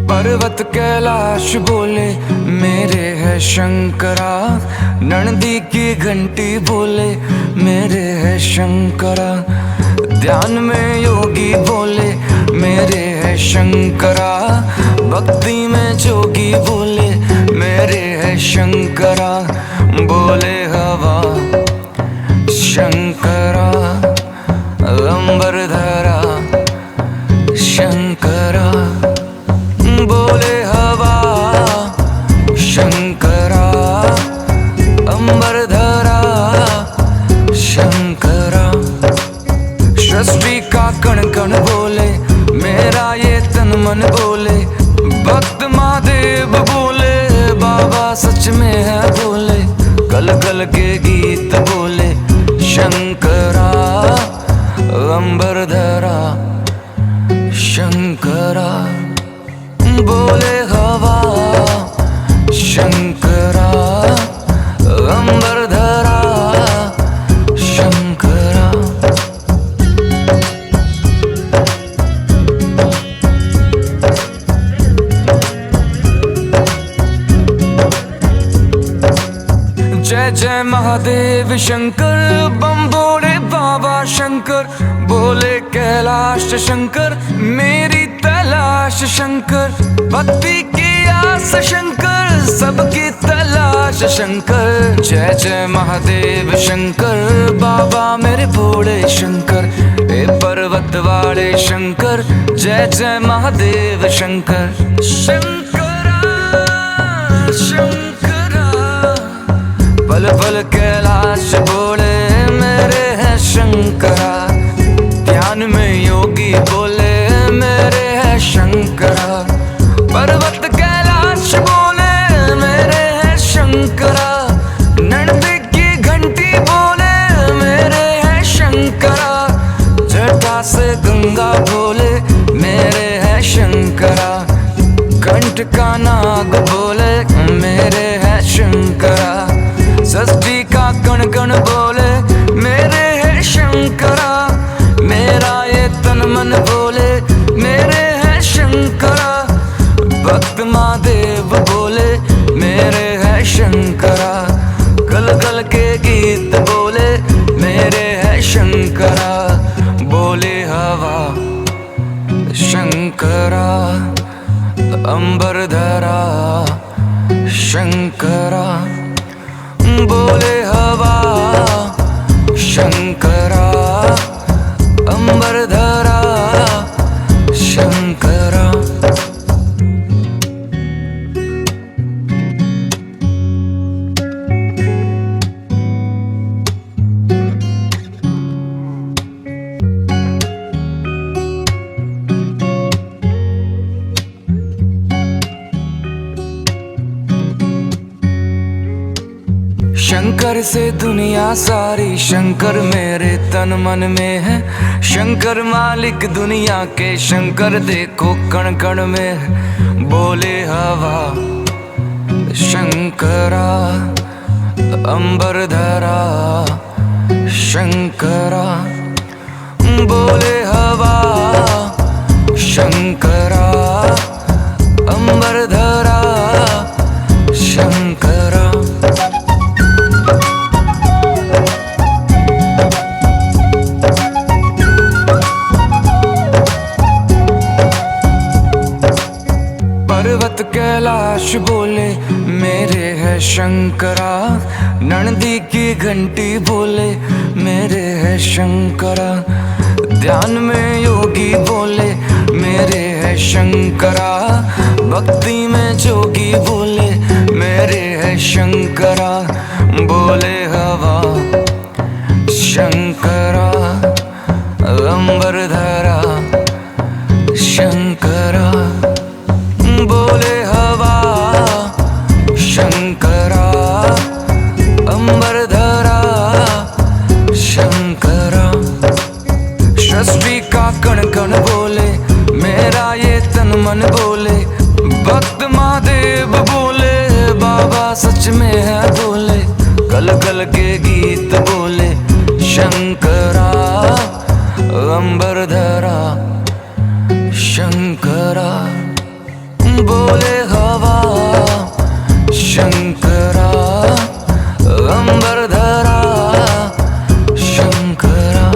पर्वत कैलाश बोले मेरे है शंकरा, नंदी की घंटी बोले मेरे है शंकरा, ध्यान में योगी बोले मेरे है शंकरा, भक्ति में जोगी बोले मेरे है शंकरा, बोले हवा शंकरा, अंबर धरा शंकरा, बोले हवा शंकरा, अंबर धरा शंकरा, सृष्टि का कण कण बोले मेरा ये तन मन बोले, भक्त महादेव बोले बाबा सच में है बोले, गल गल के गीत बोले शंकरा, अंबर धरा शंकरा, बोले हवा शंकरा, अंबर धरा शंकरा। जय जय महादेव शंकर, बम बोले बाबा शंकर, बोले कैलाश शंकर मेरी तलाश शंकर, भक्ति की आस शंकर सबकी तलाश शंकर, जय जय महादेव शंकर, बाबा मेरे भोले शंकर, ए पर्वत वाले शंकर, जय जय महादेव शंकर, शंकरा शंकरा, पल पल कैलाश बोले मेरे हैं शंकरा, ध्यान में योगी बोले मेरे हैं शंकरा, पर्वत कैलाश बोले मेरे हैं शंकरा, नंदी की घंटी बोले मेरे हैं शंकरा, जटा से गंगा बोले मेरे हैं शंकरा, कंठ का नाग बोले मेरे हैं शंकरा, षष्ठी का कण कण बोले मेरे हैं शंकरा, मेरा ये तन मन बोले मेरे हैं शंकरा। भक्त महादेव बोले मेरे हैं शंकरा। गल गल के गीत बोले मेरे हैं शंकरा। बोले हवा शंकरा, अंबर धरा शंकरा। बोले हवा शंकरा, अंबर धरा शंकरा। शंकर से दुनिया सारी, शंकर मेरे तन मन में है। शंकर मालिक दुनिया के, शंकर देखो कण कण में है। बोले हवा शंकरा, अंबर धरा शंकरा। बोले हवा शंकरा, अंबर धरा शंकरा। पर्वत कैलाश बोले मेरे है शंकरा। नंदी की घंटी बोले मेरे है शंकरा। ध्यान में योगी बोले मेरे है शंकरा। भक्ति में जोगी बोले मेरे है शंकरा। बोले हवा शंकरा, अंबर धरा शंकरा। बोले हवा शंकरा, अंबर धरा शंकरा। सृष्टि का कण कण बोले मेरा ये तन मन बोले। भक्त महादेव बोले बाबा सच में है बोले। गल गल के गीत बोले शंकरा, अंबर धरा शंकरा। बोले हवा शंकरा, अंबर धरा शंकरा।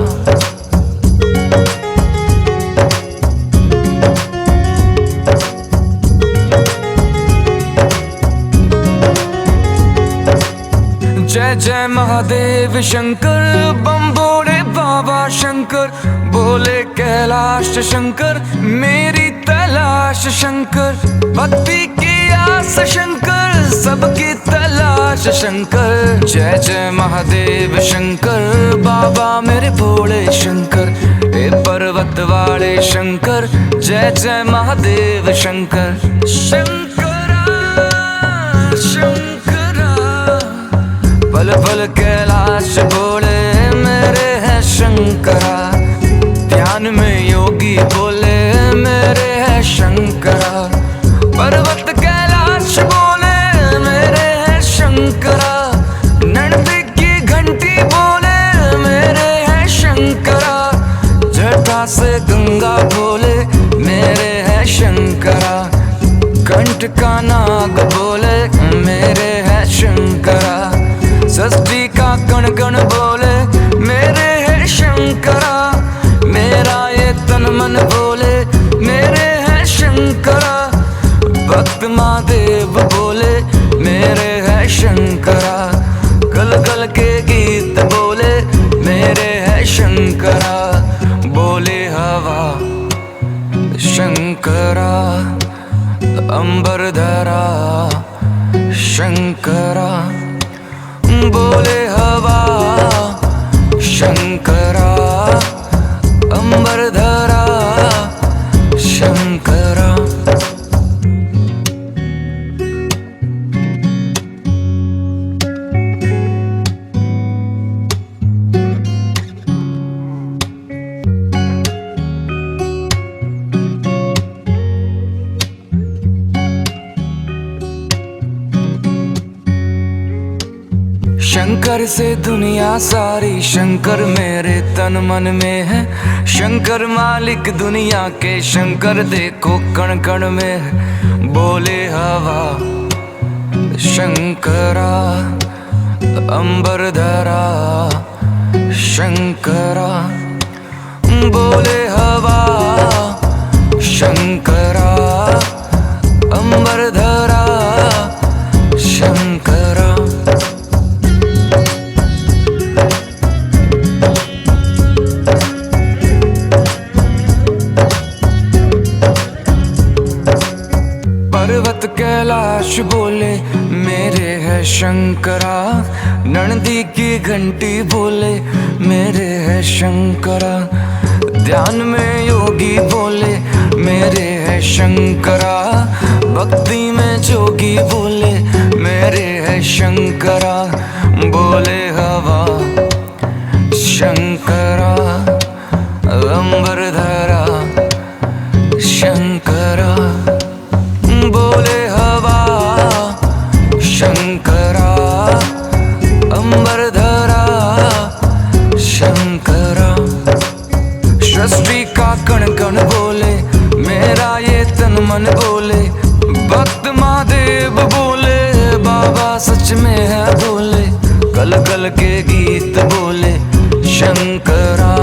जय जय महादेव शंकर, बम बोले बाबा शंकर। बोले कैलाश शंकर, मेरी तलाश शंकर। भक्ति की आस शंकर, सबकी तलाश शंकर। जय जय महादेव शंकर, बाबा मेरे भोले शंकर। हे पर्वत वाले शंकर, जय जय महादेव शंकर। शंकरा शंकरा, पल पल कैलाश बोले मेरे है शंकरा। ध्यान में योगी बोले मेरे है शंकरा। पर्वत कैलाश बोले मेरे है शंकरा। नंदी की घंटी बोले मेरे है शंकरा। जटा से गंगा बोले मेरे है शंकरा। कंठ का नाग बोले मेरे है शंकरा। सृष्टि का कण कण बोले मेरे है शंकरा। मेरा ये तन मन बोले मेरे है शंकरा। भक्त महादेव बोले मेरे है शंकरा। गल गल के गीत बोले मेरे है शंकरा। बोले हवा शंकरा, अंबर धरा शंकरा। बोले हवा शंकरा, अंबर धरा शंकरा। शंकर से दुनिया सारी, शंकर मेरे तन मन में है। शंकर मालिक दुनिया के, शंकर देखो कण कण में है। बोले हवा शंकरा, अंबर धरा शंकरा। बोले हवा शंकरा, अंबर धरा शंकरा। पर्वत कैलाश बोले मेरे है शंकरा। नंदी की घंटी बोले मेरे है शंकरा। ध्यान में योगी बोले मेरे है शंकरा। भक्ति में जोगी बोले मेरे है शंकरा। बोले हवा शंकरा, अंबर धरा शंकरा। बोले हवा शंकरा, अंबर धरा शंकरा। सृष्टि का कण कण बोले मेरा ये तन मन बोले। भक्त महादेव बोले बाबा सच में है बोले। कल कल के गीत बोले शंकरा,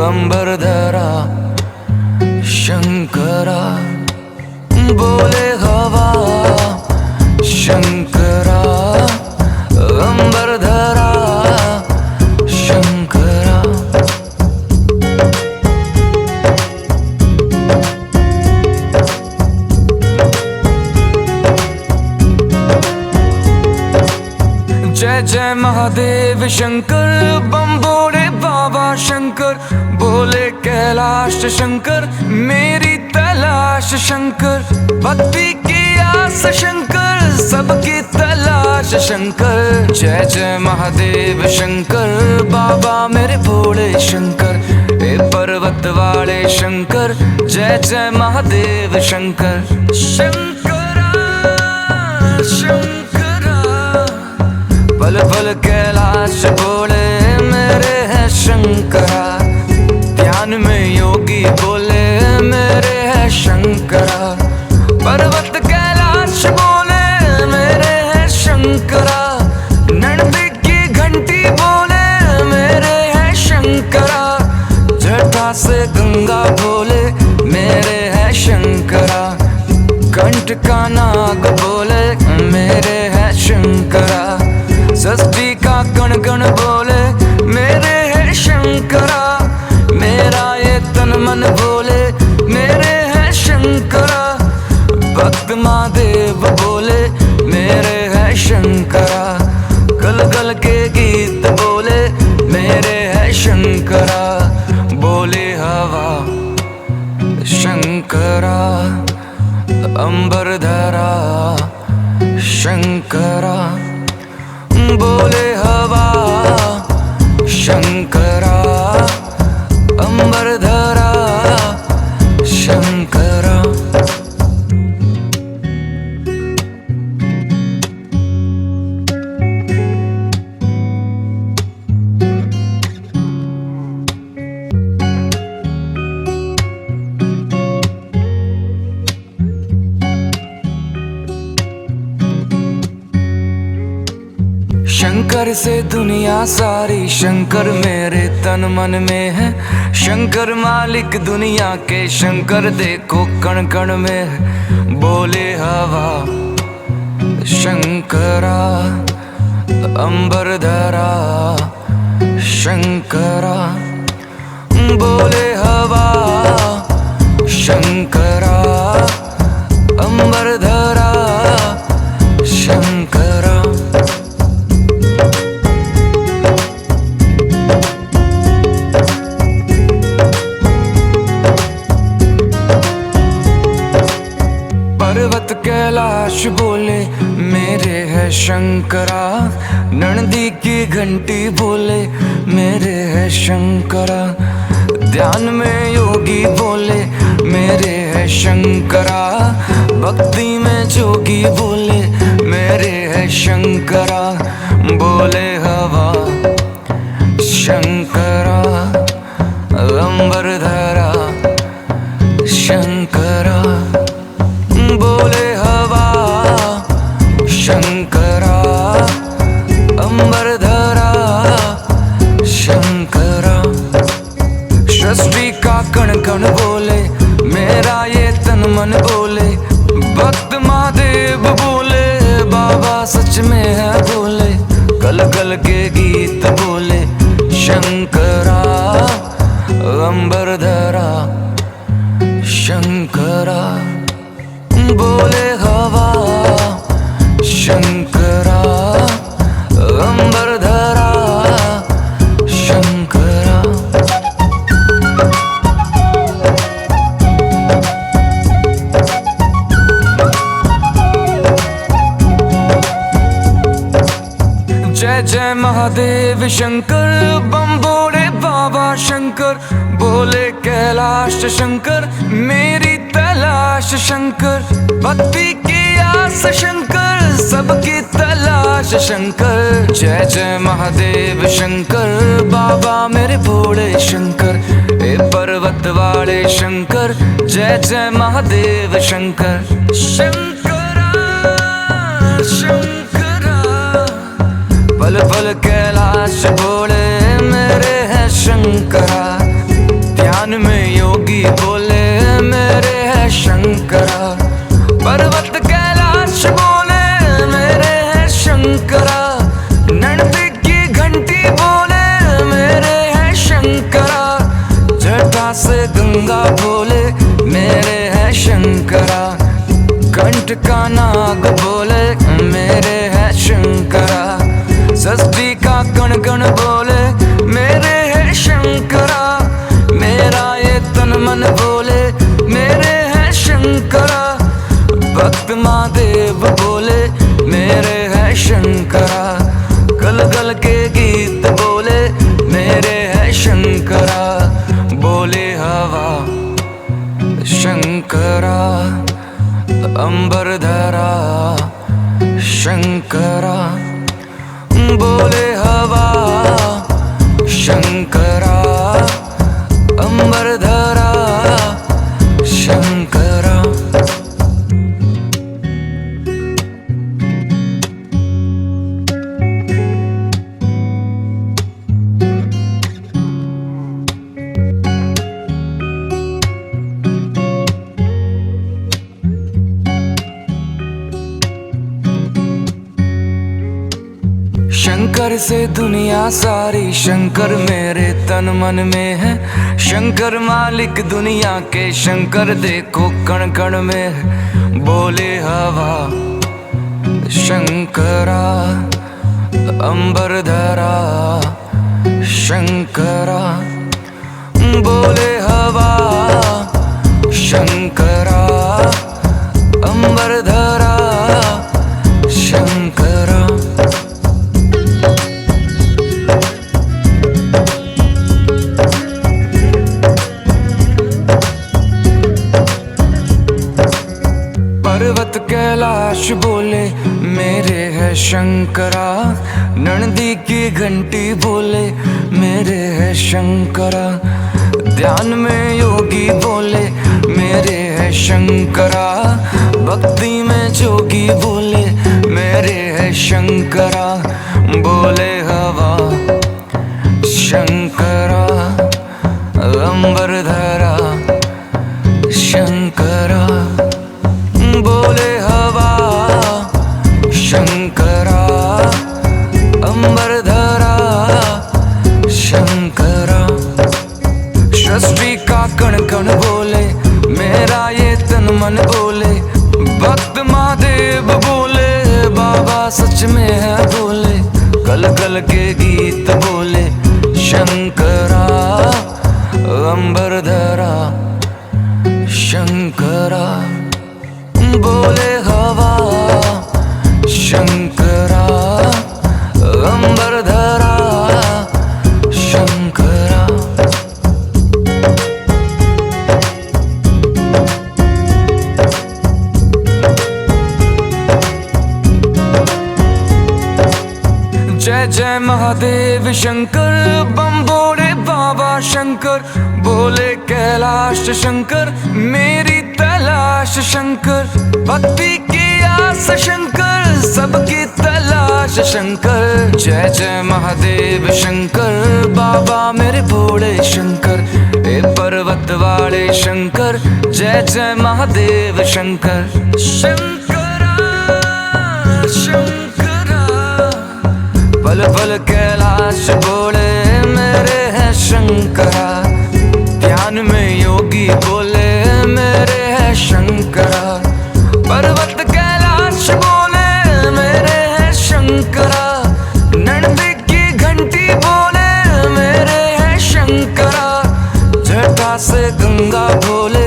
अंबर धरा शंकरा। बोले हवा शंकरा, अंबर धरा शंकरा। जय जय महादेव शंकर, बम बोले बाबा शंकर। बोले कैलाश शंकर, मेरी तलाश शंकर। भक्ति की आस शंकर, सबकी तलाश शंकर। जय जय महादेव शंकर, बाबा मेरे भोले शंकर। हे पर्वत वाले शंकर, जय जय महादेव शंकर। शंकरा शंकरा, पल पल कैलाश बोले मेरे है शंकरा। ध्यान में योगी बोले मेरे है शंकरा। पर्वत कैलाश बोले मेरे है शंकरा। नंदी की घंटी बोले मेरे है शंकरा। जटा से गंगा बोले मेरे है शंकरा। कंठ का नाग बोले मेरे है शंकरा। सृष्टि का कण कण बोले मेरे है शंकरा। मेरा ये तन मन बोले मेरे है शंकरा। भक्त महादेव बोले मेरे है शंकरा। कल कल के गीत बोले मेरे है शंकरा। बोले हवा शंकरा, अंबर धरा शंकरा। बोले हवा शंकरा, अंबर धरा शंकरा। शंकर से दुनिया सारी, शंकर मेरे तन मन में है। शंकर मालिक दुनिया के, शंकर देखो कण कण में है। बोले हवा शंकरा, अंबर धरा शंकरा। बोले हवा शंकरा, अंबर धरा शंकरा। पर्वत कैलाश बोले मेरे है शंकरा। नंदी की घंटी बोले मेरे है शंकरा। ध्यान में योगी बोले मेरे है शंकरा। भक्ति में जोगी बोले मेरे है शंकरा। बोले हवा शंकरा, अंबर धरा शंकरा, बोले हवा शंकरा, अंबर धरा शंकरा। सृष्टि का कण कण बोले, मेरा ये तन मन बोले, भक्त महादेव बोले, बाबा सच में है बोले, गल गल के गीत बोले शंकरा, अंबर धरा शंकरा, बोले हवा शंकरा, अंबर धरा शंकरा। जय जय महादेव शंकर, बम बोले बाबा शंकर, बोले कैलाश शंकर, मेरी तलाश शंकर, भक्ति की आस शंकर, सबकी तलाश शंकर। जय जय महादेव शंकर, बाबा मेरे भोले शंकर, ए पर्वत वाले शंकर, जय जय महादेव शंकर। शंकरा शंकरा, पल पल कैलाश बोले मेरे है शंकरा, ध्यान में योगी बोले मेरे है शंकरा, पर्वत कैलाश बोले मेरे है शंकरा, नंदी की घंटी बोले मेरे है शंकरा, जटा से गंगा बोले मेरे है शंकरा, कंठ का नाग बोले मेरे है शंकरा, सृष्टि का कण कण बोले मेरे है शंकरा, मेरा ये तन मन बोले मेरे है शंकरा, भक्त महादेव बोले मेरे है शंकरा, गल गल के गीत बोले मेरे है शंकरा, बोले हवा शंकरा, अंबर धरा शंकरा, बोले हवा शंकरा, अंबर धरा शंकरा। शंकर से दुनिया सारी, शंकर मेरे तन मन में है, शंकर मालिक दुनिया के, शंकर देखो कण कण में है, बोले हवा शंकरा, अंबर धरा शंकरा, बोले हवा शंकरा, अंबर धरा शंकरा। पर्वत कैलाश बोले मेरे है शंकरा, नंदी की घंटी बोले मेरे है शंकरा, ध्यान में योगी बोले मेरे है शंकरा, भक्ति में जोगी बोले मेरे है शंकरा, बोले हवा शंकरा, अंबर धरा शंकरा, बोले हवा शंकरा, अंबर धरा शंकरा। सृष्टि का कण कण बोले, मेरा ये तन मन बोले, भक्त महादेव बोले, बाबा सच में है बोले, गल गल के गीत बोले शंकरा, अंबर धरा शंकरा, बोले हवा शंकरा, अंबर धरा शंकरा। जय महादेव शंकर, बम बोले बाबा शंकर, बोले कैलाश शंकर, मेरी तलाश शंकर, भक्ति की आस शंकर, सबकी तलाश शंकर। जय जय महादेव शंकर, बाबा मेरे भोले शंकर, ए पर्वत वाले शंकर, जय जय महादेव शंकर। शंकरा शंकरा, पल पल कैलाश बोले मेरे हैं शंकरा, ध्यान में योगी बोले मेरे हैं शंकरा, पर्वत कैलाश बोले मेरे हैं शंकरा, नंदी की घंटी बोले मेरे हैं शंकरा, जटा से गंगा बोले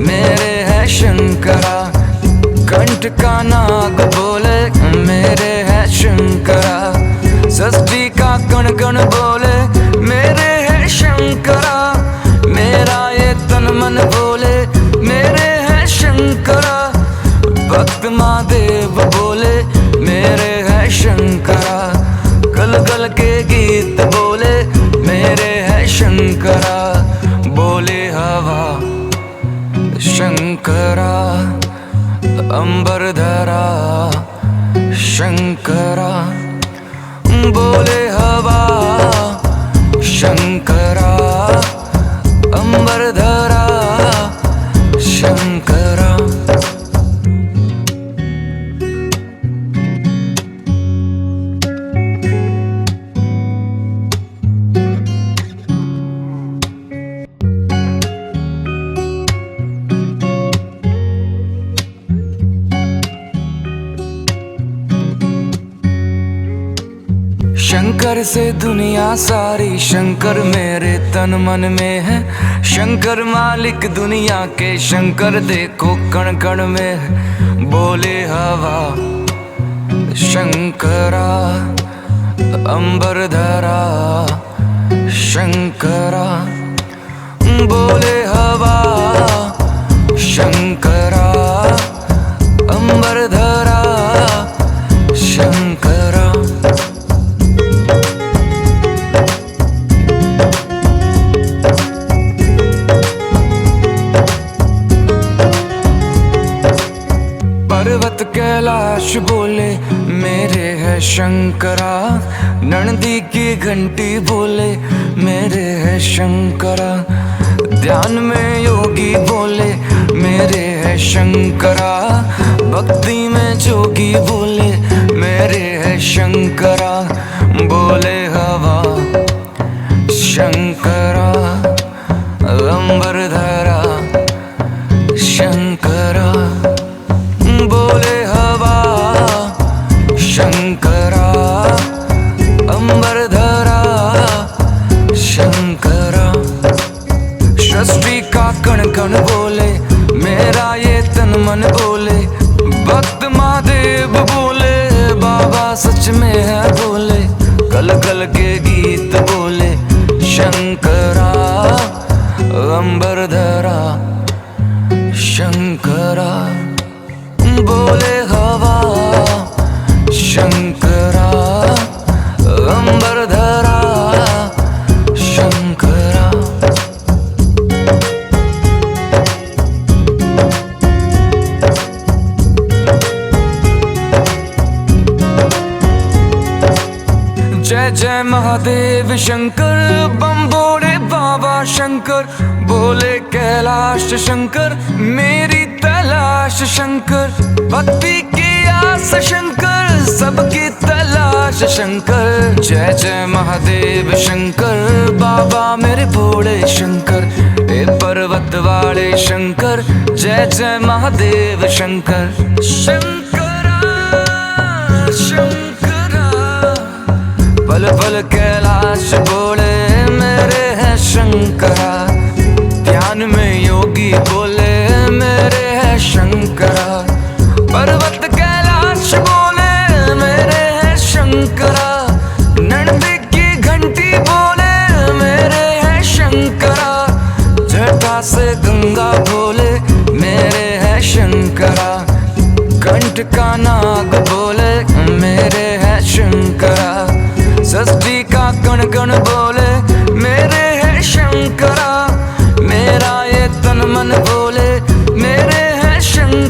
मेरे हैं शंकरा, कंठ का नाग बोले मेरे हैं शंकरा, षष्ठी का कण कण बोले मेरे हैं शंकरा, मेरा ये तन मन बोले मेरे हैं शंकरा, भक्त महादेव बोले मेरे हैं शंकरा, गल गल के गीत बोले मेरे हैं शंकरा, बोले हवा शंकरा, अंबर धरा शंकरा, बोले हवा शंकरा, अंबर धरा शंकरा। शंकर से दुनिया सारी, शंकर मेरे तन मन में है, शंकर मालिक दुनिया के, शंकर देखो कण कण में है, बोले हवा शंकरा, अंबर धरा शंकरा, बोले हवा शंकरा, अंबर धरा शंकरा। पर्वत कैलाश बोले मेरे है शंकरा, नंदी की घंटी बोले मेरे है शंकरा, ध्यान में योगी बोले मेरे है शंकरा, भक्ति में जोगी बोले मेरे है शंकरा, बोले हवा शंकरा, अंबर धरा शंकरा, बोले हवा शंकरा, अंबर धरा शंकरा, सृष्टि का कण कण बोले मेरा ये तन मन बोले, भक्त महादेव बोले बाबा सच में है बोले, कल कल के गीत बोले शंकरा, अंबर धरा शंकरा, बोले हवा शंकरा, अंबर धरा शंकरा। जय जय महादेव शंकर, बम बोले बाबा शंकर, बोले कैलाश शंकर, मेरी तलाश शंकर, भक्ति की आस शंकर, सबकी तलाश शंकर। जय जय महादेव शंकर, बाबा मेरे भोले शंकर, ए पर्वत वाले शंकर, जय जय महादेव शंकर। शंकरा शंकरा, पल पल कैलाश बोले मेरे हैं शंकरा, ध्यान में योगी बोले मेरे हैं शंकरा, पर्वत कैलाश बोले मेरे हैं शंकरा, नंदी की घंटी बोले मेरे हैं शंकरा, जटा से गंगा बोले मेरे हैं शंकरा, कंठ का नाग बोले मेरे हैं शंकरा,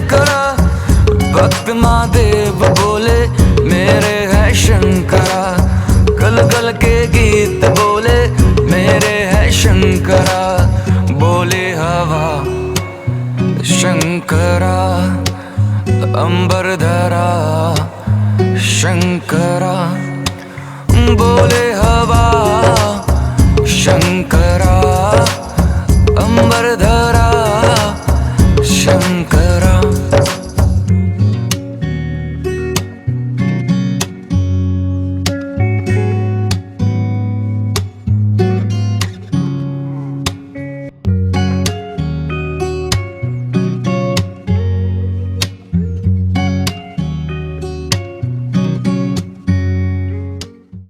शंकरा। भक्त महादेव बोले मेरे है शंकरा। गल गल के गीत बोले मेरे है शंकरा। बोले हवा शंकरा, अंबर धरा शंकरा। बोले हवा शंकरा, अंबर धरा